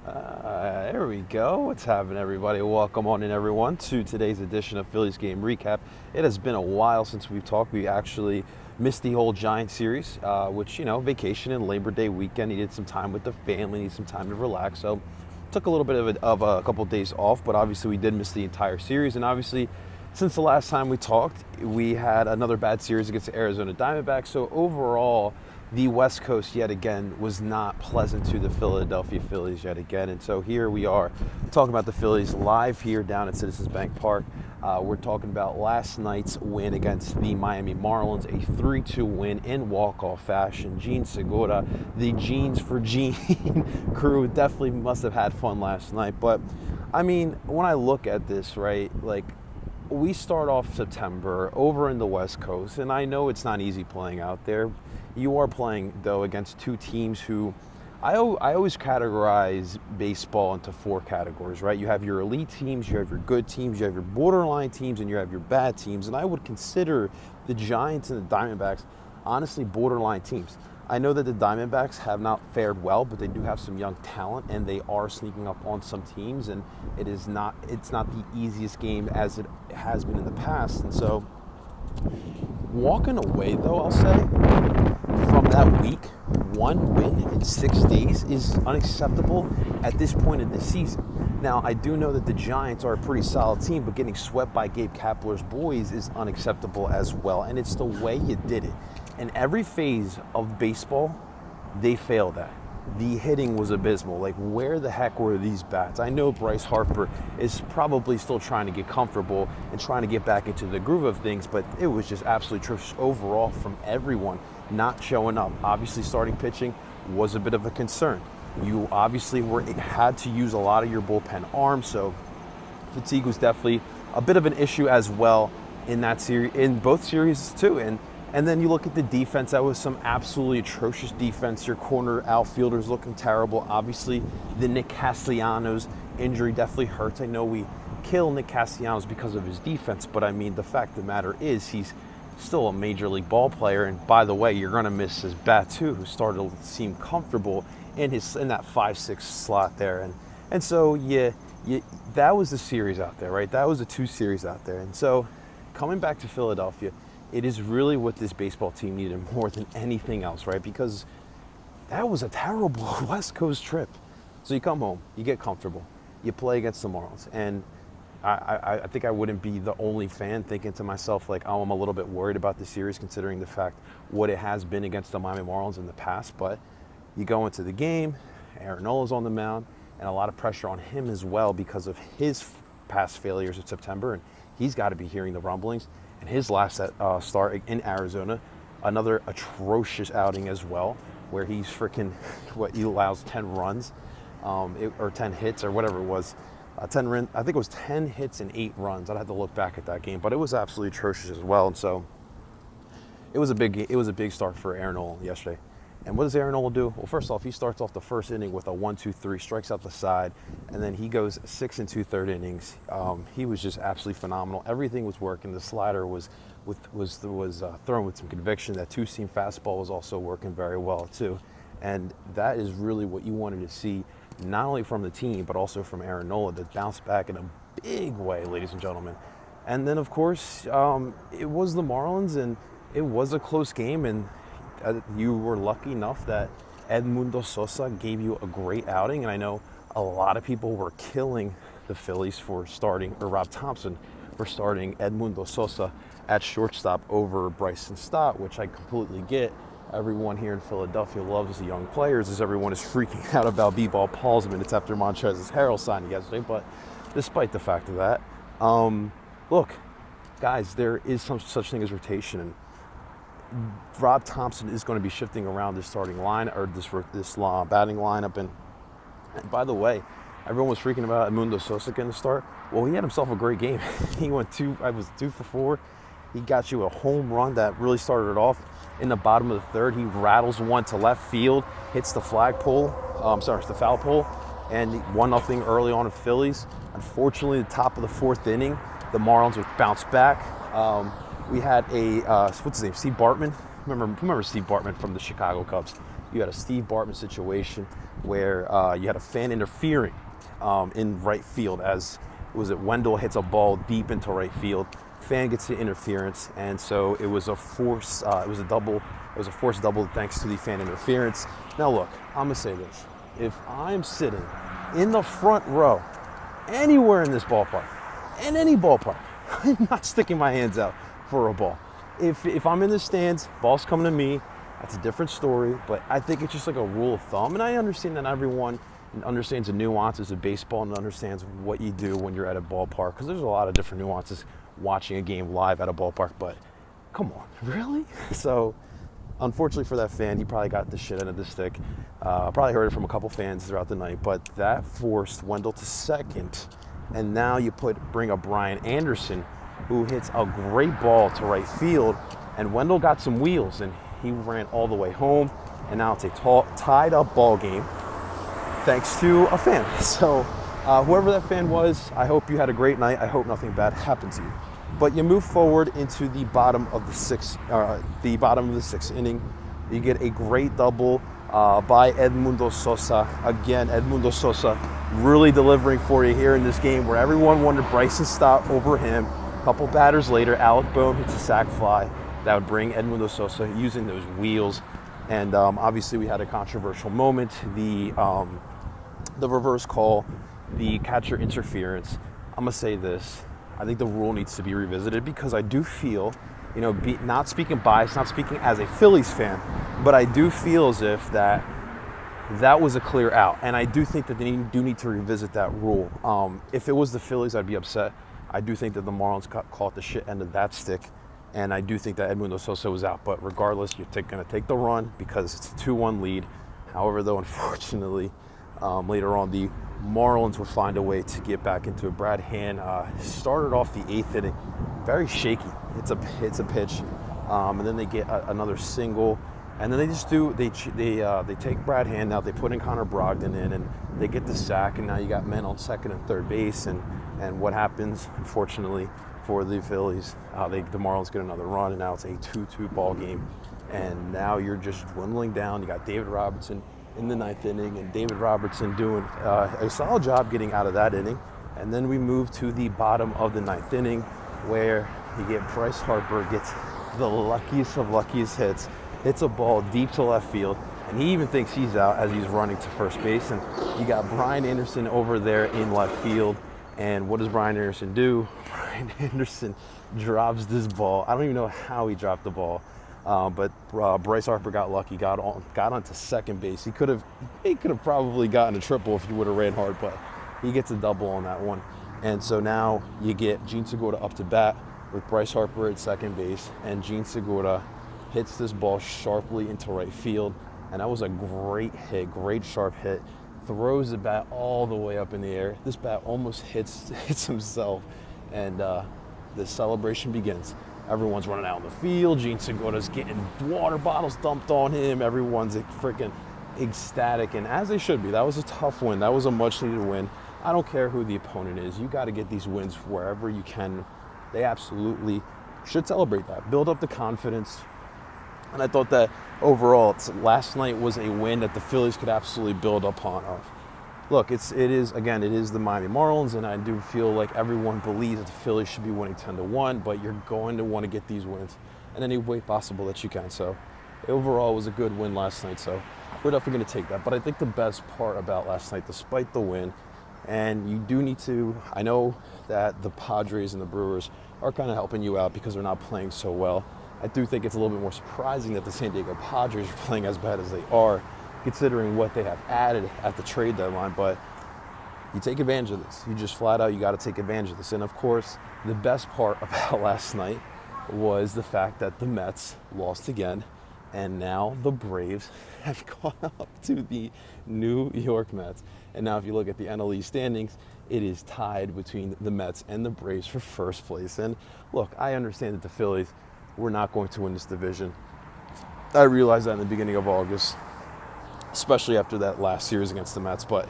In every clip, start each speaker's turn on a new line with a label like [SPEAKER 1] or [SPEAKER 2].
[SPEAKER 1] There we go. What's happening, everybody? Welcome on in, everyone, to today's edition of Phillies Game Recap. It has been a while since we've talked. We actually missed the whole Giant series, which, vacation and Labor Day weekend. Needed some time with the family, needed some time to relax. So took a little bit of a couple of days off, but obviously we did miss the entire series. And obviously, since the last time we talked, we had another bad series against the Arizona Diamondbacks. So overall, the West Coast yet again was not pleasant to the Philadelphia Phillies yet again. And so here we are talking about the Phillies live here down at Citizens Bank Park. We're talking about last night's win against the Miami Marlins, a 3-2 win in walk-off fashion. Gene Segura, the Genes for Gene crew definitely must have had fun last night. But I mean, when I look at this, right, like, we start off September over in the West Coast, and I know it's not easy playing out there. You are playing, though, against two teams who I always categorize baseball into four categories, right? You have your elite teams, you have your good teams, you have your borderline teams, and you have your bad teams. And I would consider the Giants and the Diamondbacks honestly borderline teams. I know that the Diamondbacks have not fared well, but they do have some young talent, and they are sneaking up on some teams, and it's not the easiest game as it has been in the past. And so walking away, though, I'll say, from that week, one win in 6 days is unacceptable at this point in the season. Now, I do know that the Giants are a pretty solid team, but getting swept by Gabe Kapler's boys is unacceptable as well, and it's the way you did it. In every phase of baseball, they failed at. The hitting was abysmal. Like, where the heck were these bats? I know Bryce Harper is probably still trying to get comfortable and trying to get back into the groove of things, but it was just absolutely atrocious overall from everyone not showing up. Obviously, starting pitching was a bit of a concern. You obviously had to use a lot of your bullpen arms, so fatigue was definitely a bit of an issue as well in that series, in both series too. And then you look at the defense, that was some absolutely atrocious defense. Your corner outfielders looking terrible. Obviously, the Nick Castellanos injury definitely hurts. I know we kill Nick Castellanos because of his defense, but I mean, the fact of the matter is he's still a major league ball player. And by the way, you're going to miss his bat too, who started to seem comfortable in that 5-6 slot there. And so, that was the series out there, right? That was the two series out there. And so coming back to Philadelphia, it is really what this baseball team needed more than anything else, right? Because that was a terrible West Coast trip. So you come home, you get comfortable, you play against the Marlins. And I think I wouldn't be the only fan thinking to myself, like, oh, I'm a little bit worried about the series considering the fact what it has been against the Miami Marlins in the past. But you go into the game, Aaron Nola's on the mound, and a lot of pressure on him as well because of his past failures in September. And he's got to be hearing the rumblings. And his last start in Arizona, another atrocious outing as well, where he's he allows 10 runs, or 10 hits, or whatever it was. I think it was 10 hits and 8 runs. I'd have to look back at that game, but it was absolutely atrocious as well. And so it was a big start for Aaron Nola yesterday. And what does Aaron Nola do? Well, first off, he starts off the first inning with a 1-2-3, strikes out the side, and then he goes 6 2/3 innings. He was just absolutely phenomenal. Everything was working. The slider was thrown with some conviction. That two-seam fastball was also working very well too. And that is really what you wanted to see, not only from the team, but also from Aaron Nola, to bounce back in a big way, ladies and gentlemen. And then, of course, it was the Marlins, and it was a close game, and you were lucky enough that Edmundo Sosa gave you a great outing. And I know a lot of people were killing the Phillies for starting, or Rob Thompson for starting Edmundo Sosa at shortstop over Bryson Stott, which I completely get. Everyone here in Philadelphia loves the young players, as everyone is freaking out about B-ball Paul's minutes after Montrez's Harrell signing yesterday. But despite the fact of that, look, guys, there is some such thing as rotation. And Rob Thompson is going to be shifting around this starting line, or this batting lineup. And by the way, everyone was freaking about Edmundo Sosa getting the start. Well, he had himself a great game. He went 2 for 4. He got you a home run that really started it off in the bottom of the third. He rattles one to left field, hits the the foul pole, and 1-0 early on in Phillies. Unfortunately, the top of the fourth inning, the Marlins would bounce back. We had what's his name, Steve Bartman. Remember Steve Bartman from the Chicago Cubs? you had a Steve Bartman situation where you had a fan interfering in right field as Wendell hits a ball deep into right field. Fan gets the interference, and so it was a forced double thanks to the fan interference. Now look, I'm gonna say this: if I'm sitting in the front row, anywhere in this ballpark, in any ballpark, I'm not sticking my hands out for a ball. If I'm in the stands, ball's coming to me, that's a different story, but I think it's just like a rule of thumb, and I understand that everyone understands the nuances of baseball and understands what you do when you're at a ballpark, because there's a lot of different nuances watching a game live at a ballpark, but come on, really? So unfortunately for that fan, he probably got the shit end of the stick. Probably heard it from a couple fans throughout the night, but that forced Wendell to second, and now you bring up Brian Anderson, who hits a great ball to right field, and Wendell got some wheels, and he ran all the way home, and now it's a tied up ball game thanks to a fan. So whoever that fan was, I hope you had a great night. I hope nothing bad happened to you. But you move forward into the bottom of the sixth inning. You get a great double by Edmundo Sosa. Again, Edmundo Sosa really delivering for you here in this game where everyone wanted Bryson Stott over him. A couple batters later, Alec Bohm hits a sac fly that would bring Edmundo Sosa using those wheels. And obviously we had a controversial moment, the reverse call, the catcher interference. I'm gonna say this: I think the rule needs to be revisited, because I do feel, not speaking biased, not speaking as a Phillies fan, but I do feel as if that was a clear out, and I do think that they do need to revisit that rule. If it was the Phillies, I'd be upset. I do think that the Marlins caught the shit end of that stick, and I do think that Edmundo Sosa was out. But regardless, you're going to take the run because it's a 2-1 lead. However, though, unfortunately, later on, the Marlins would find a way to get back into it. Brad Hand started off the 8th inning very shaky. It's a pitch, and then they get another single, and then they take Brad Hand out. They put in Connor Brogdon in, and they get the sack, and now you got men on second and third base, and what happens, unfortunately, for the Phillies, the Marlins get another run, and now it's a 2-2 ball game, and now you're just dwindling down. You got David Robertson in the 9th inning, and David Robertson doing a solid job getting out of that inning. And then we move to the bottom of the 9th inning, where you get Bryce Harper gets the luckiest of luckiest hits, hits a ball deep to left field, and he even thinks he's out as he's running to first base. And you got Brian Anderson over there in left field. And what does Brian Anderson do? Brian Anderson drops this ball. I don't even know how he dropped the ball, but Bryce Harper got lucky, got onto second base. He could have probably gotten a triple if he would have ran hard, but he gets a double on that one. And so now you get Gene Segura up to bat with Bryce Harper at second base, and Gene Segura hits this ball sharply into right field, and that was a great hit, great sharp hit. Throws the bat all the way up in the air. This bat almost hits himself, and the celebration begins. Everyone's running out on the field. Gene Segura's getting water bottles dumped on him. Everyone's freaking ecstatic, and as they should be. That was a tough win. That was a much-needed win. I don't care who the opponent is. You got to get these wins wherever you can. They absolutely should celebrate that. Build up the confidence. And I thought that overall, last night was a win that the Phillies could absolutely build upon. Look, it is the Miami Marlins, and I do feel like everyone believes that the Phillies should be winning 10-1, but you're going to want to get these wins in any way possible that you can. So overall, it was a good win last night, so we're definitely going to take that. But I think the best part about last night, despite the win, and you do need to, I know that the Padres and the Brewers are kind of helping you out because they're not playing so well. I do think it's a little bit more surprising that the San Diego Padres are playing as bad as they are, considering what they have added at the trade deadline. But you take advantage of this. You just flat out, you got to take advantage of this. And of course, the best part about last night was the fact that the Mets lost again, and now the Braves have caught up to the New York Mets. And now if you look at the NL East standings, it is tied between the Mets and the Braves for first place. And look, I understand that the Phillies were not going to win this division. I realized that in the beginning of August, especially after that last series against the Mets. But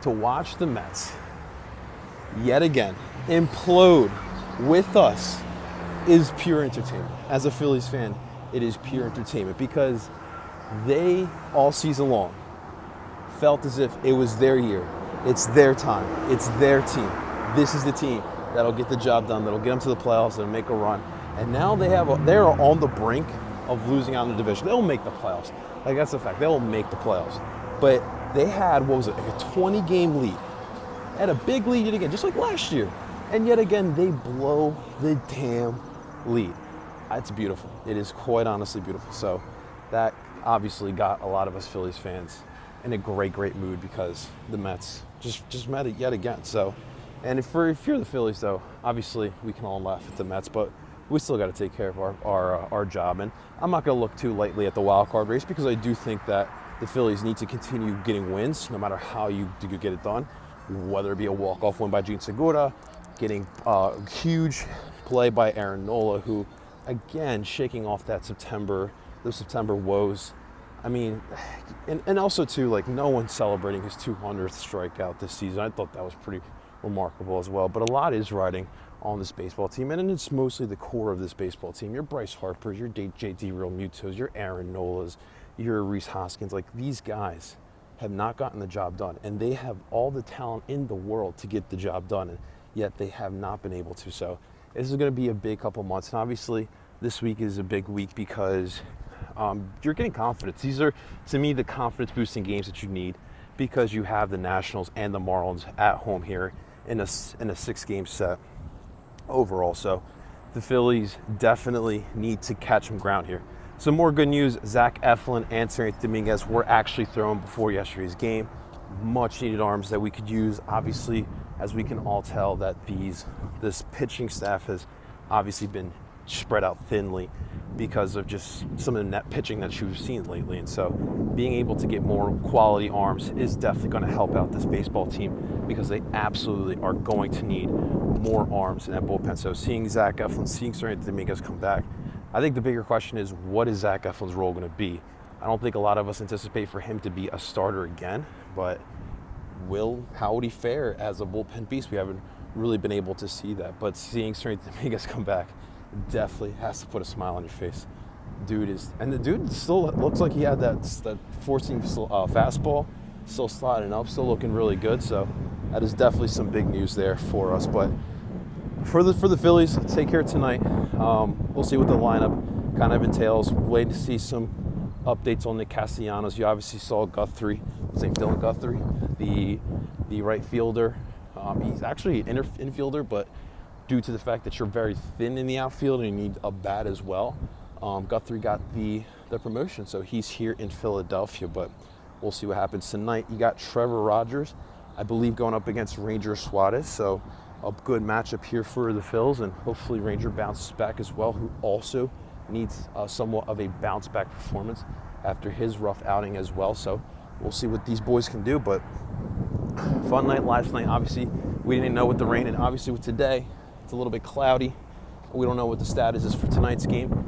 [SPEAKER 1] to watch the Mets yet again implode with us is pure entertainment. As a Phillies fan, it is pure entertainment, because They, all season long, felt as if it was their year. It's their time. It's their team. This is the team that'll get the job done, that'll get them to the playoffs, and make a run. And now they're on the brink of losing out in the division. They'll make the playoffs. Like, that's a fact. They'll make the playoffs. But they had, what was it, like a 20-game lead. Had a big lead yet again, just like last year. And yet again, they blow the damn lead. It's beautiful. It is quite honestly beautiful. So that obviously got a lot of us Phillies fans in a great mood, because the Mets just met it yet again. So, and if you're the Phillies, though, obviously we can all laugh at the Mets, but we still got to take care of our job. And I'm not going to look too lightly at the wild card race, because I do think that the Phillies need to continue getting wins, no matter how you get it done, whether it be a walk-off win by Gene Segura, getting a huge play by Aaron Nola, who, again, shaking off those September woes. I mean, and also too, like, no one's celebrating his 200th strikeout this season. I thought that was pretty remarkable as well. But a lot is riding on this baseball team, and it's mostly the core of this baseball team. Your Bryce Harpers, your JT Realmutos, your Aaron Nolas, your Rhys Hoskins. Like, these guys have not gotten the job done, and they have all the talent in the world to get the job done, and yet they have not been able to. So this is going to be a big couple months, and obviously this week is a big week because you're getting confidence. These are, to me, the confidence-boosting games that you need, because you have the Nationals and the Marlins at home here in a 6-game set overall. So the Phillies definitely need to catch some ground here. Some more good news: Zach Eflin and Seranthony Dominguez were actually thrown before yesterday's game. Much needed arms that we could use. Obviously, as we can all tell, that this pitching staff has obviously been spread out thinly because of just some of the net pitching that you've seen lately. And so being able to get more quality arms is definitely going to help out this baseball team, because they absolutely are going to need more arms in that bullpen. So seeing Zach Eflin, seeing Seranthony Dominguez come back, I think the bigger question is, what is Zach Eflin's role going to be? I don't think a lot of us anticipate for him to be a starter again, but how would he fare as a bullpen beast? We haven't really been able to see that. But seeing Seranthony Dominguez come back definitely has to put a smile on your face. The dude still looks like he had that 4-seam fastball, still sliding up, still looking really good. So that is definitely some big news there for us. But for the Phillies, take care tonight. We'll see what the lineup kind of entails. Waiting to see some updates on Nick Castellanos. You obviously saw Guthrie, Dylan Guthrie, the right fielder. He's actually an infielder, but due to the fact that you're very thin in the outfield and you need a bat as well, Guthrie got the promotion, so he's here in Philadelphia. But we'll see what happens tonight. You got Trevor Rogers, I believe, going up against Ranger Suarez, so a good matchup here for the Phils, and hopefully Ranger bounces back as well, who also needs somewhat of a bounce back performance after his rough outing as well. So we'll see what these boys can do. But fun night last night. Obviously, we didn't know with the rain, and obviously with today, it's a little bit cloudy. We don't know what the status is for tonight's game.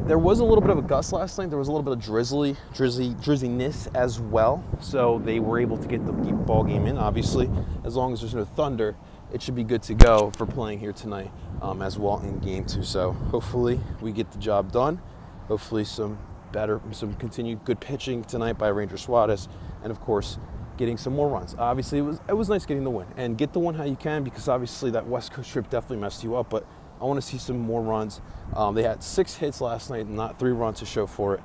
[SPEAKER 1] There was a little bit of a gust last night. There was a little bit of drizziness as well. So they were able to get the ball game in. Obviously, as long as there's no thunder, it should be good to go for playing here tonight as well in game 2. So hopefully we get the job done. Hopefully some continued good pitching tonight by Ranger Suarez, and of course getting some more runs. Obviously it was nice getting the win, and get the win how you can, because obviously that West Coast trip definitely messed you up. But I want to see some more runs. They had 6 hits last night, not 3 runs to show for it.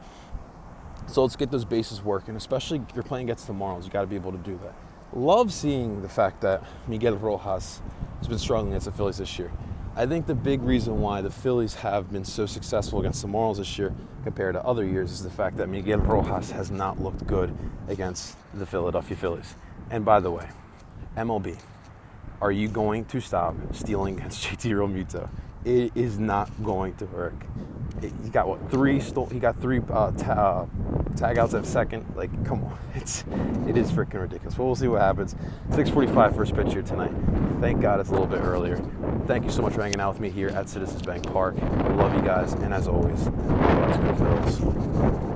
[SPEAKER 1] So let's get those bases working, especially if you're playing against the Marlins. You got to be able to do that. Love seeing the fact that Miguel Rojas has been struggling against the Phillies this year. I think the big reason why the Phillies have been so successful against the Marlins this year compared to other years is the fact that Miguel Rojas has not looked good against the Philadelphia Phillies. And by the way, MLB, are you going to stop stealing against JT Realmuto? It is not going to work. He got He got 3 tagouts at second. Like, come on, it is freaking ridiculous. But we'll see what happens. 6:45 first pitch here tonight. Thank God it's a little bit earlier. Thank you so much for hanging out with me here at Citizens Bank Park. I love you guys, and as always, let's go Phils.